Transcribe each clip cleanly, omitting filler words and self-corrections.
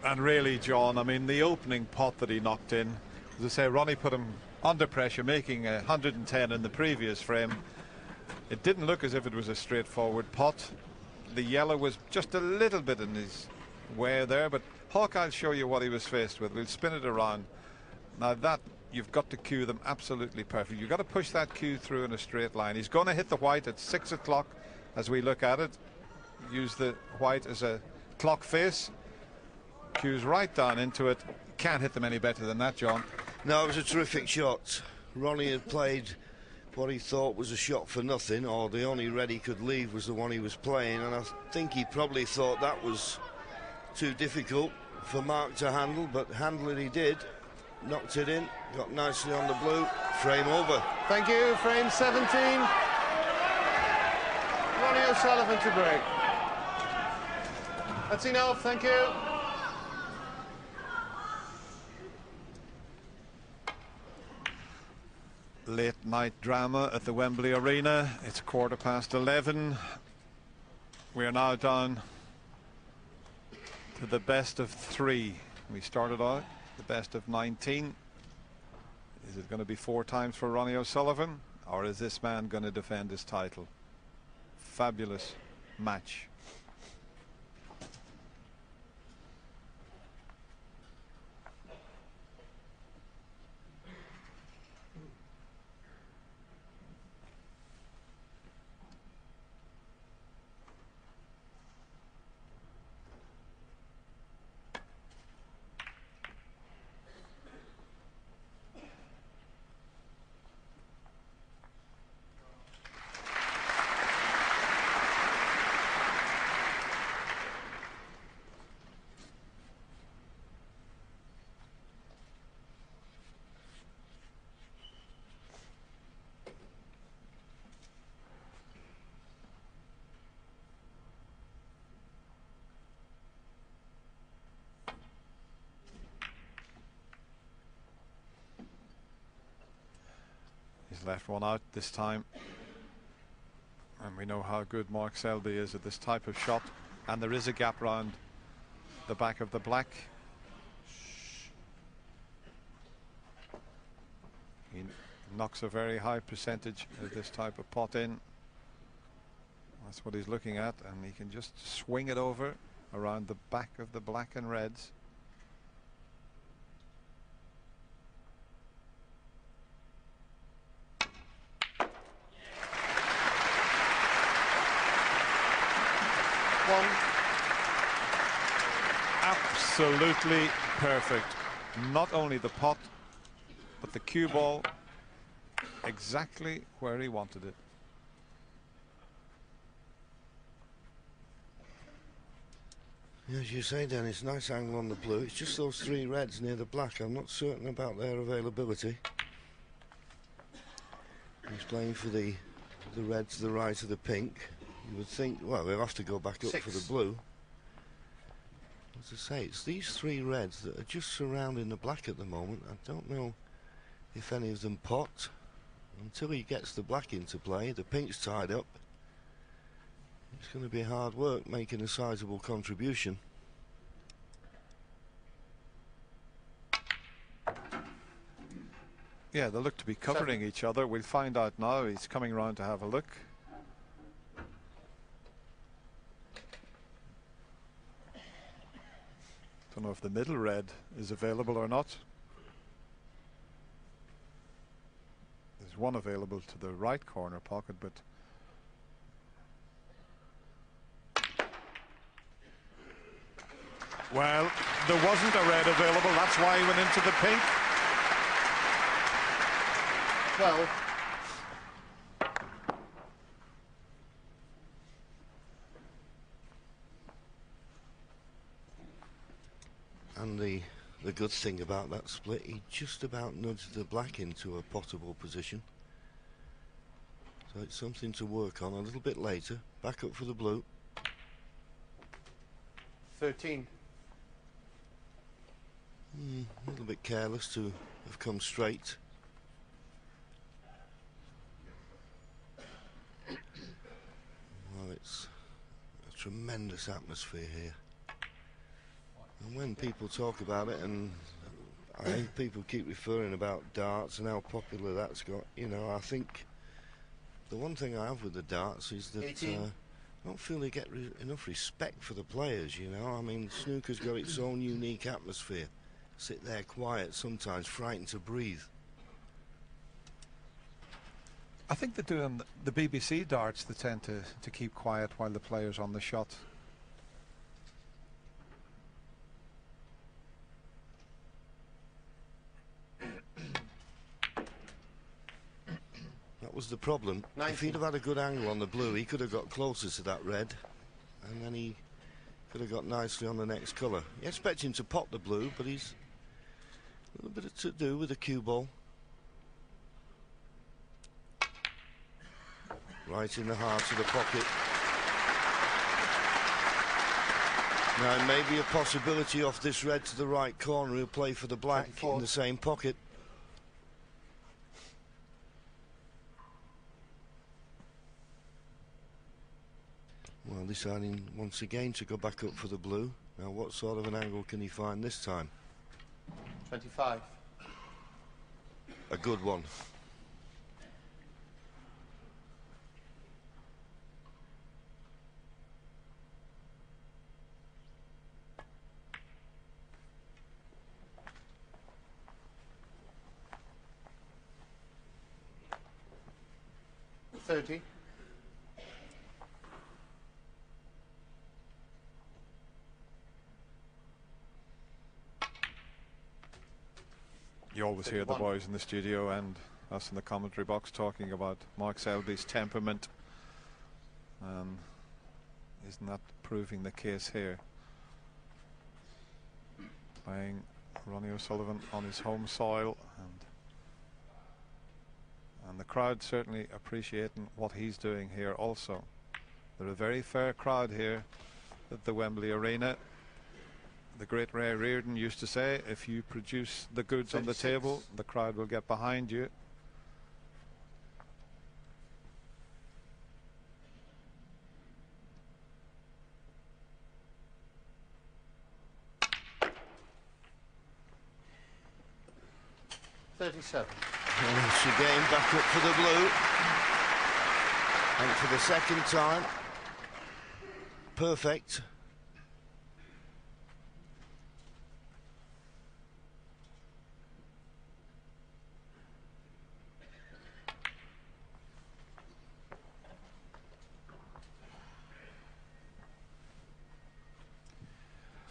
And really, John, I mean, the opening pot that he knocked in, as I say, Ronnie put him under pressure, making 110 in the previous frame. It didn't look as if it was a straightforward pot. The yellow was just a little bit in his way there, but Hawk, I'll show you what he was faced with. We'll spin it around. Now that, you've got to cue them absolutely perfect. You've got to push that cue through in a straight line. He's going to hit the white at 6 o'clock as we look at it. Use the white as a clock face. Cues right down into it. Can't hit them any better than that, John. No, it was a terrific shot. Ronnie had played what he thought was a shot for nothing, or the only red he could leave was the one he was playing, and I think he probably thought that was too difficult for Mark to handle, but handle it he did. Knocked it in, got nicely on the blue, frame over. Thank you, frame 17. Ronnie O'Sullivan to break. That's enough, thank you. Late night drama at the Wembley Arena. It's 11:15. We are now down to the best of 3. We started out the best of 19. Is it going to be 4 times for Ronnie O'Sullivan, or is this man going to defend his title? Fabulous match. He's left one out this time, and we know how good Mark Selby is at this type of shot, and there is a gap round the back of the black. He knocks a very high percentage of this type of pot in. That's what he's looking at, and he can just swing it over around the back of the black and reds. Absolutely perfect. Not only the pot, but the cue ball exactly where he wanted it. As you say, Dennis, nice angle on the blue. It's just those 3 reds near the black. I'm not certain about their availability. He's playing for the red to the right of the pink. You would think, well, they'll have to go back up 6. for the blue. As I say, it's these 3 reds that are just surrounding the black at the moment. I don't know if any of them pot. Until he gets the black into play, the pink's tied up. It's going to be hard work making a sizable contribution. Yeah, they look to be covering each other. We'll find out now. He's coming around to have a look. Don't know if the middle red is available or not. There's one available to the right corner pocket, but well, there wasn't a red available. That's why he went into the pink. Well, and the good thing about that split, he just about nudged the black into a potable position. So it's something to work on a little bit later. Back up for the blue. 13. A little bit careless to have come straight. Well, it's a tremendous atmosphere here. And when people talk about it, and I think people keep referring about darts and how popular that's got, you know, I think the one thing I have with the darts is that I don't feel they get enough respect for the players, you know. I mean, snooker's got its own unique atmosphere. Sit there quiet, sometimes frightened to breathe. I think they're doing the BBC darts. They tend to keep quiet while the player's on the shot. That was the problem. 19. If he'd have had a good angle on the blue, he could have got closer to that red, and then he could have got nicely on the next colour. You expect him to pop the blue, but he's a little bit to do with the cue ball. Right in the heart of the pocket. Now, maybe a possibility off this red to the right corner. He'll play for the black 24. in the same pocket. Well, deciding once again to go back up for the blue. Now, what sort of an angle can he find this time? 25. A good one. $30. You always hear the boys in the studio and us in the commentary box talking about Mark Selby's temperament. Isn't that proving the case here? Playing Ronnie O'Sullivan on his home soil, and the crowd certainly appreciating what he's doing here also. They're a very fair crowd here at the Wembley Arena. The great Ray Reardon used to say, if you produce the goods on the table, the crowd will get behind you. $37. Once again, back up for the blue. And for the second time, perfect.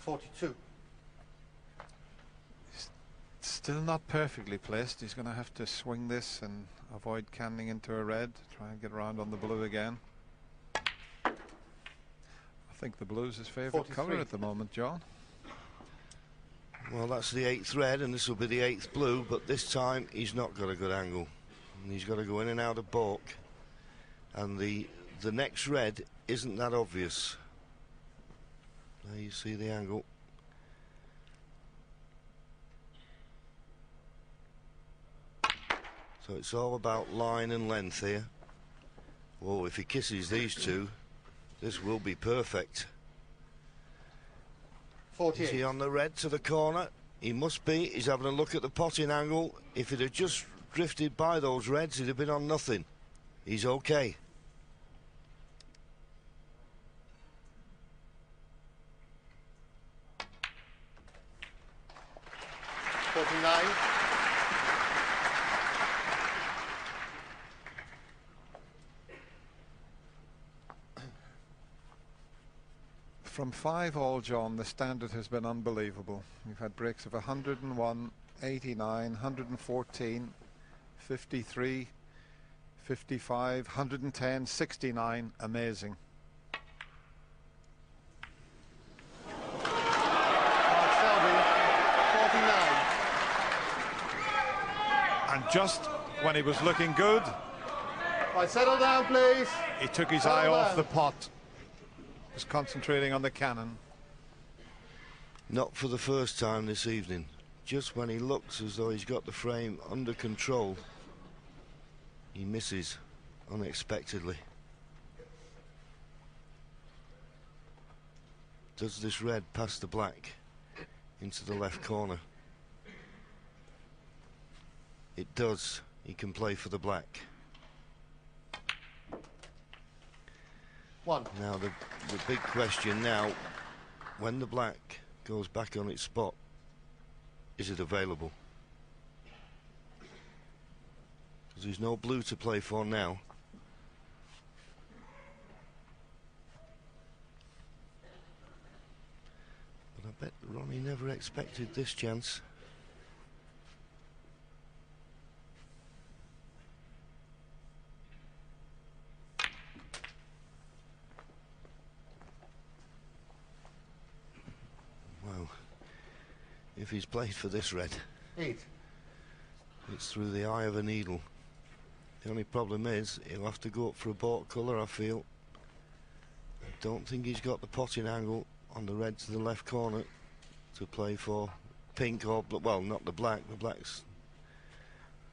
$42. Still not perfectly placed. He's going to have to swing this and avoid canning into a red. Try and get around on the blue again. I think the blue's his favourite colour at the moment, John. Well, that's the 8th red, and this will be the 8th blue, but this time he's not got a good angle. And he's got to go in and out of balk. And the next red isn't that obvious. There you see the angle. So it's all about line and length here. Oh, if he kisses these two, this will be perfect. 48. Is he on the red to the corner? He must be. He's having a look at the potting angle. If it had just drifted by those reds, he'd have been on nothing. He's okay. $49. From 5-all, John, the standard has been unbelievable. We've had breaks of 101, 89, 114, 53, 55, 110, 69. Amazing. Selby, 49. And just when he was looking good, Right, settle down, please. he took his eye off the pot. Was concentrating on the cannon. Not for the first time this evening. Just when he looks as though he's got the frame under control, he misses unexpectedly. Does this red pass the black? into the left corner. It does. He can play for the black. One. Now the big question now, when the black goes back on its spot, is it available? Because there's no blue to play for now. But I bet Ronnie never expected this chance. Well, if he's played for this red, 8. it's through the eye of a needle. The only problem is he'll have to go up for a baulk colour, I feel. I don't think he's got the potting angle on the red to the left corner to play for pink or, well, not the black. The black's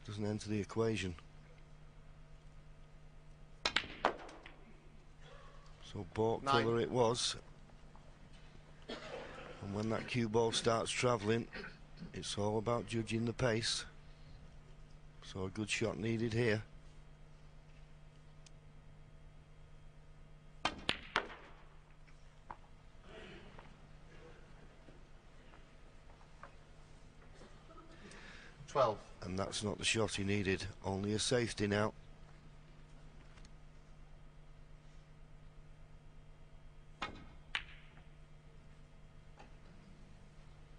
doesn't enter the equation. So baulk 9. colour it was. And when that cue ball starts travelling, it's all about judging the pace. So a good shot needed here. And that's not the shot he needed, only a safety now.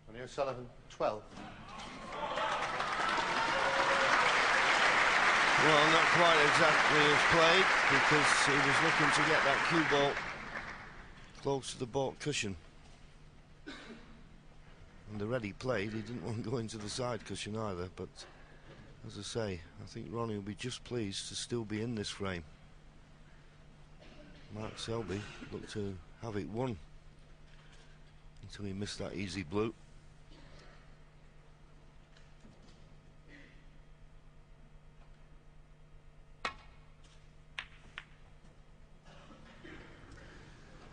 Ronnie O'Sullivan, 12. Well, not quite exactly as played, because he was looking to get that cue ball close to the baulk cushion. And the red he played, he didn't want to go into the side cushion either, but as I say, I think Ronnie will be just pleased to still be in this frame. Mark Selby looked to have it won until he missed that easy blue.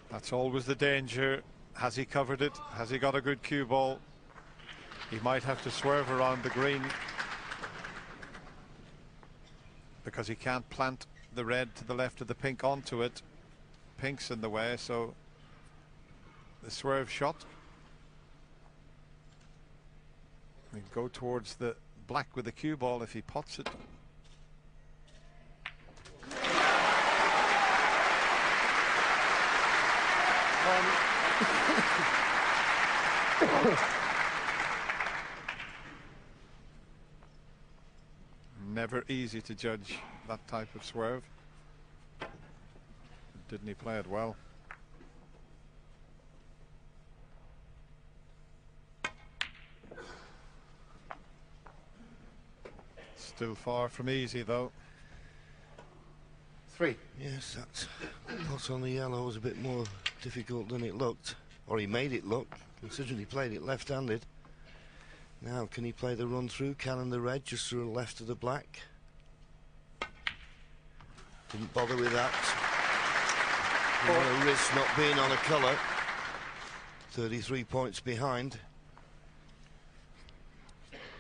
That's always the danger. Has he covered it? Has he got a good cue ball? He might have to swerve around the green because he can't plant the red to the left of the pink onto it. Pink's in the way, so the swerve shot. And go towards the black with the cue ball if he pots it. Never easy to judge that type of swerve. Didn't he play it well? Still far from easy though. 3. Yes, that pot on the yellow was a bit more difficult than it looked, or he made it look, considering he played it left-handed. Now, can he play the run through, cannon the red just through the left of the black? Didn't bother with that. Didn't want to risk not being on a colour. 33 points behind.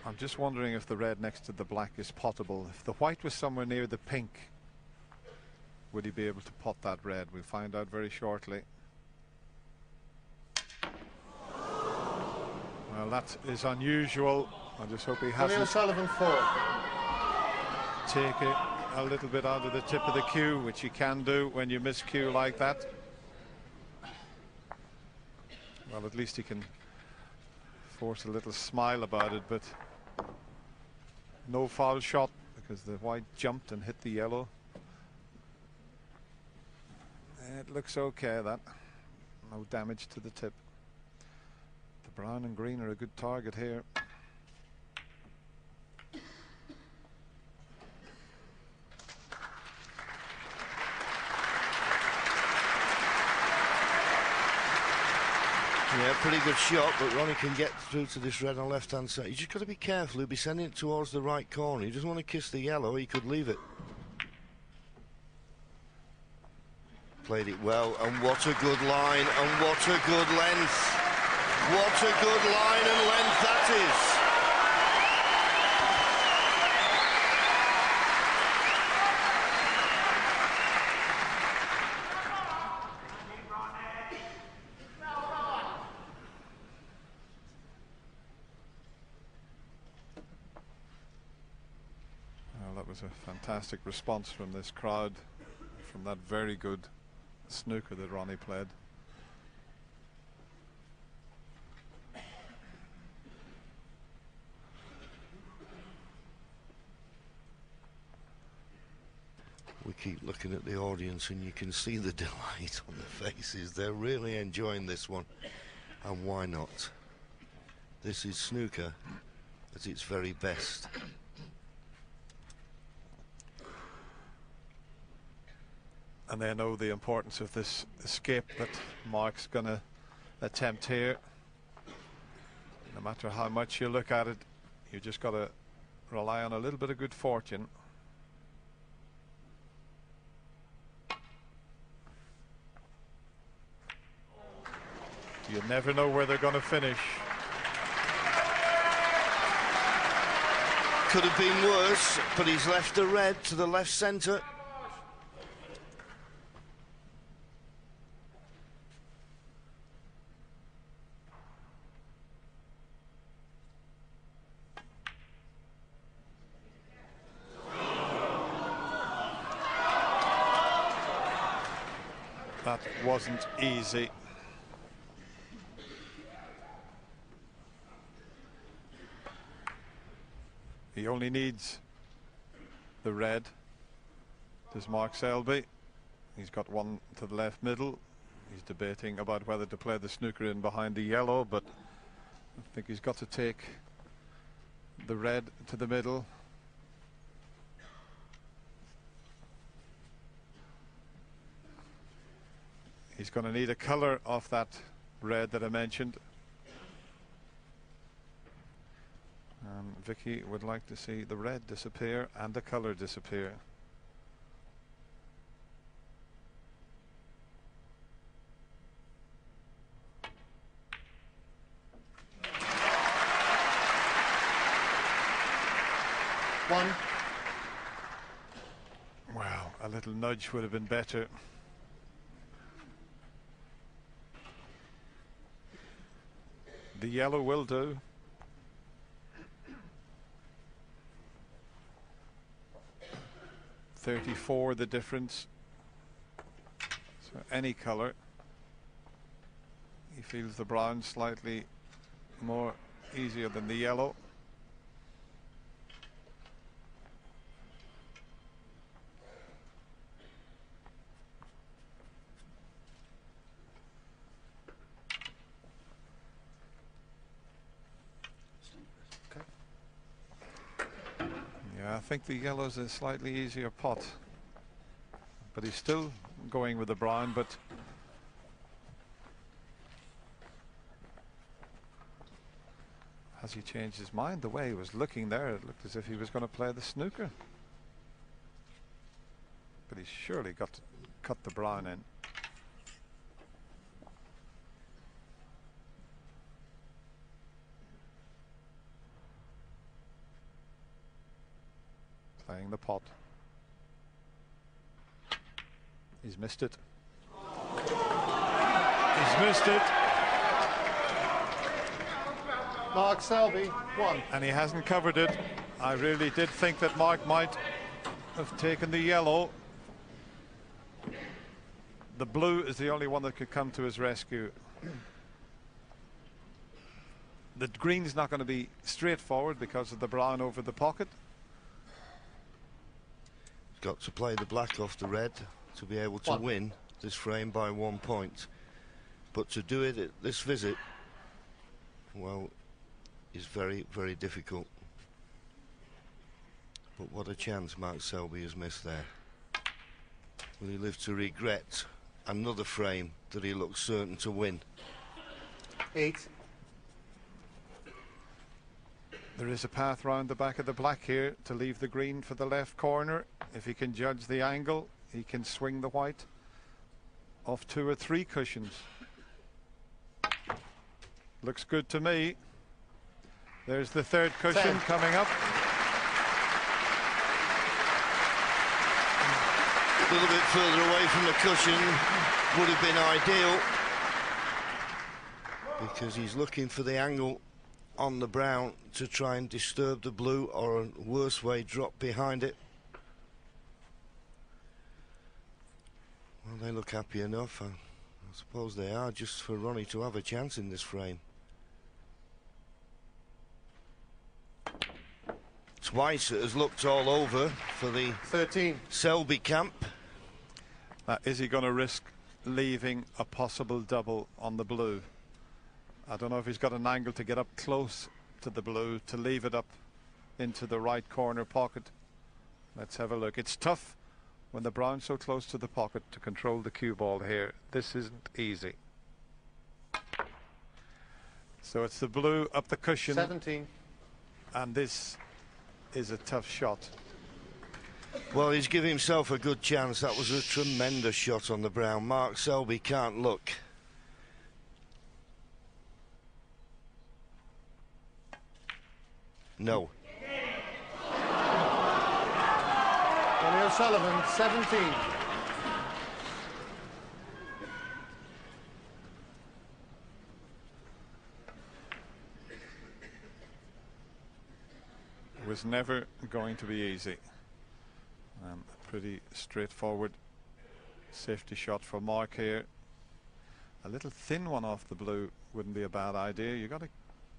I'm just wondering if the red next to the black is pottable. If the white was somewhere near the pink, would he be able to pot that red? We'll find out very shortly. Well, that is unusual. I just hope he Ronnie hasn't O'Sullivan, 4. taken a little bit out of the tip of the cue, which you can do when you miss cue like that. Well, at least he can force a little smile about it, but no foul shot because the white jumped and hit the yellow. It looks okay, that. No damage to the tip. The brown and green are a good target here. Yeah, pretty good shot, but Ronnie can get through to this red on left-hand side. You just got to be careful. He'll be sending it towards the right corner. He doesn't want to kiss the yellow. He could leave it. Played it well, and what a good line, and what a good length. What a good line and length that is. Well, that was a fantastic response from this crowd, from that very good snooker that Ronnie played. We keep looking at the audience and you can see the delight on their faces. They're really enjoying this one. And why not? This is snooker at its very best. And they know the importance of this escape that Mark's going to attempt here. No matter how much you look at it, you just got to rely on a little bit of good fortune. You never know where they're going to finish. Could have been worse, but he's left a red to the left centre. That wasn't easy. He only needs the red. There's Mark Selby. He's got one to the left middle. He's debating about whether to play the snooker in behind the yellow, but I think he's got to take the red to the middle. He's going to need a colour off that red that I mentioned. Vicky would like to see the red disappear and the colour disappear. One. Wow, a little nudge would have been better. The yellow will do. .34 the difference. So any colour. He feels the brown slightly more easier than the yellow. I think the yellow's a slightly easier pot, but he's still going with the brown. But has he changed his mind? The way he was looking there, it looked as if he was going to play the snooker, but he's surely got to cut the brown in. Playing the pot. He's missed it. He's missed it. Mark Selby, 1. And he hasn't covered it. I really did think that Mark might have taken the yellow. The blue is the only one that could come to his rescue. The green's not going to be straightforward because of the brown over the pocket. Got to play the black off the red to be able to win this frame by 1 point. But to do it at this visit, well, is very, very difficult. But what a chance Mark Selby has missed there. Will he live to regret another frame that he looks certain to win? 8. There is a path round the back of the black here to leave the green for the left corner. If he can judge the angle, he can swing the white off 2 or 3 cushions. Looks good to me. There's the third cushion 10. coming up. A little bit further away from the cushion would have been ideal, because he's looking for the angle on the brown to try and disturb the blue, or a worse way, drop behind it. Well, they look happy enough. I suppose they are, just for Ronnie to have a chance in this frame. Twice it has looked all over for the 13. Selby camp. Is he going to risk leaving a possible double on the blue? I don't know if he's got an angle to get up close to the blue, to leave it up into the right corner pocket. Let's have a look. It's tough when the brown's so close to the pocket to control the cue ball here. This isn't easy. So it's the blue up the cushion. 17. And this is a tough shot. Well, he's giving himself a good chance. That was a tremendous shot on the brown. Mark Selby can't look. No. Ronnie O'Sullivan, 17. It was never going to be easy. A pretty straightforward safety shot for Mark here. A little thin one off the blue wouldn't be a bad idea. You've got to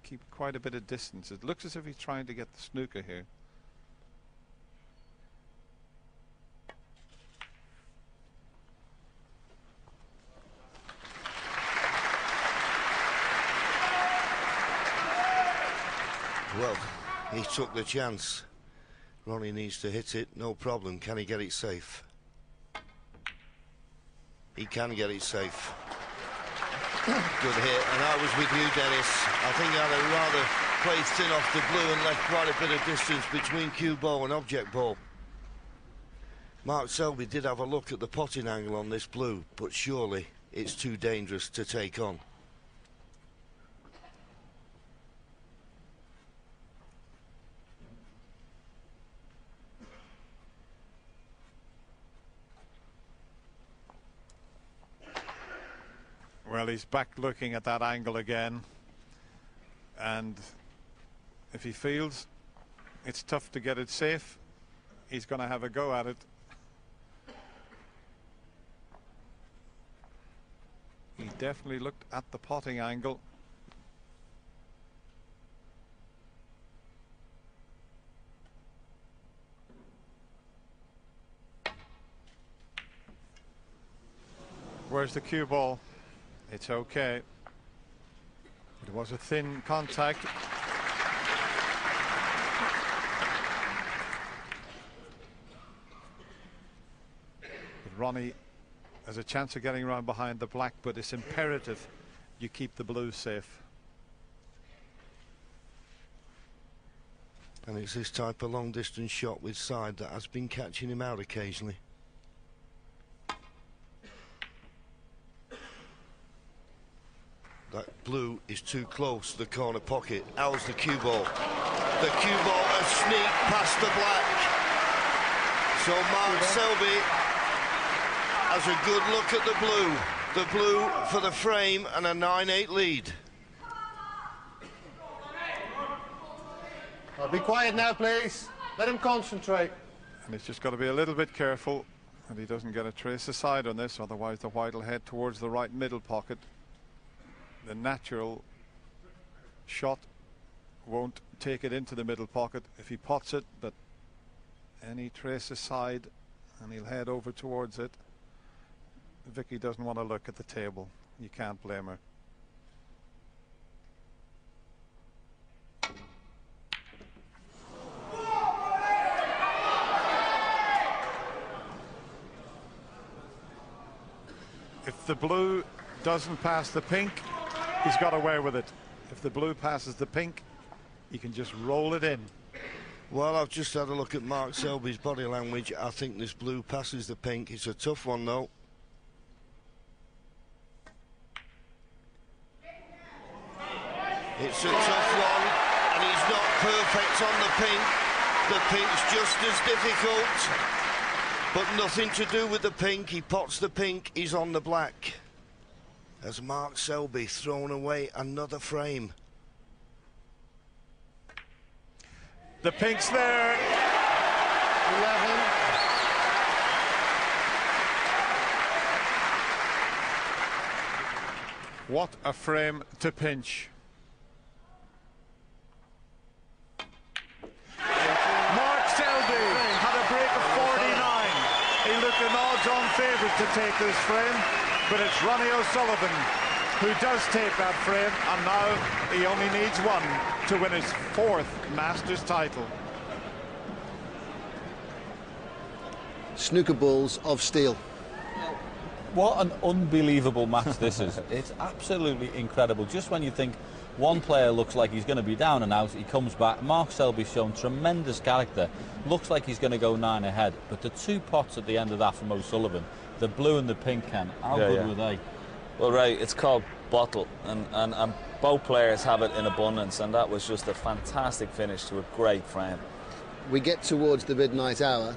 keep quite a bit of distance. It looks as if he's trying to get the snooker here. Well, he took the chance. Ronnie needs to hit it, no problem. Can he get it safe? He can get it safe. Good hit, and I was with you, Dennis. I think I'd have rather played thin off the blue and left quite a bit of distance between cue ball and object ball. Mark Selby did have a look at the potting angle on this blue, but surely it's too dangerous to take on. Well, he's back looking at that angle again, and if he feels it's tough to get it safe, he's going to have a go at it. He definitely looked at the potting angle. Where's the cue ball? It's okay. It was a thin contact. But Ronnie has a chance of getting around behind the black, but it's imperative you keep the blue safe. And it's this type of long distance shot with side that has been catching him out occasionally. That blue is too close to the corner pocket. How's the cue ball? The cue ball has sneaked past the black. So Mark Selby has a good look at the blue. The blue for the frame and a 9-8 lead. Be quiet now, please. Let him concentrate. And he's just got to be a little bit careful that he doesn't get a trace aside on this, otherwise the white will head towards the right middle pocket. The natural shot won't take it into the middle pocket if he pots it, but any trace aside and he'll head over towards it. Vicky doesn't want to look at the table. You can't blame her. If the blue doesn't pass the pink, he's got away with it. If the blue passes the pink, he can just roll it in. Well, I've just had a look at Mark Selby's body language. I think this blue passes the pink. It's a tough one, though. It's a tough one, and he's not perfect on the pink. The pink's just as difficult, but nothing to do with the pink. He pots the pink, he's on the black. As Mark Selby thrown away another frame. The pink's there. 11. What a frame to pinch. Mark Selby had a break of 49. He looked an odds-on favourite to take this frame, but it's Ronnie O'Sullivan who does take that frame, and now he only needs one to win his 4th Masters title. Snooker balls of steel. What an unbelievable match this is. It's absolutely incredible. Just when you think one player looks like he's going to be down and out, he comes back. Mark Selby's shown tremendous character. Looks like he's going to go 9 ahead. But the 2 pots at the end of that from O'Sullivan, the blue and the pink, Ken, how good were they? Well, right, it's called bottle, and both players have it in abundance, and that was just a fantastic finish to a great frame. We get towards the midnight hour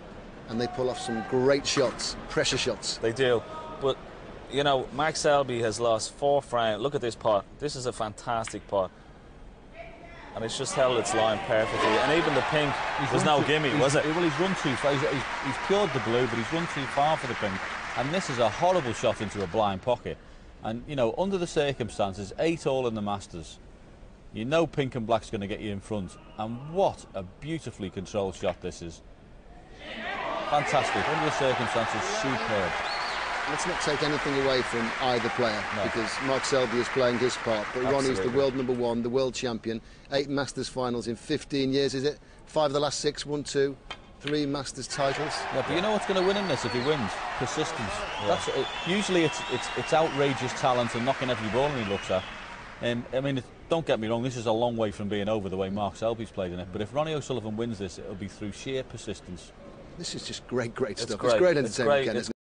and they pull off some great shots, pressure shots. They do. But, you know, Mark Selby has lost 4 frames. Look at this pot. This is a fantastic pot. And it's just held its line perfectly. And even the pink, there's no gimme, was it? Well, he's run too far. He's cured the blue, but he's run too far for the pink. And this is a horrible shot into a blind pocket. And, you know, under the circumstances, 8 all in the Masters. You know pink and black's going to get you in front. And what a beautifully controlled shot this is. Fantastic. Under the circumstances, superb. Let's not take anything away from either player, because Mark Selby is playing his part, but Ronnie's the world #1, the world champion. 8 Masters finals in 15 years, is it? 5 of the last 6, 1, 2, 3 Masters titles. Yeah, but you know what's going to win in this if he wins? Persistence. Yeah. That's it. Usually it's outrageous talent and knocking every ball he looks at. I mean, don't get me wrong, this is a long way from being over the way Mark Selby's played in it, but if Ronnie O'Sullivan wins this, it'll be through sheer persistence. This is just great stuff. Great. It's great entertainment, Ken.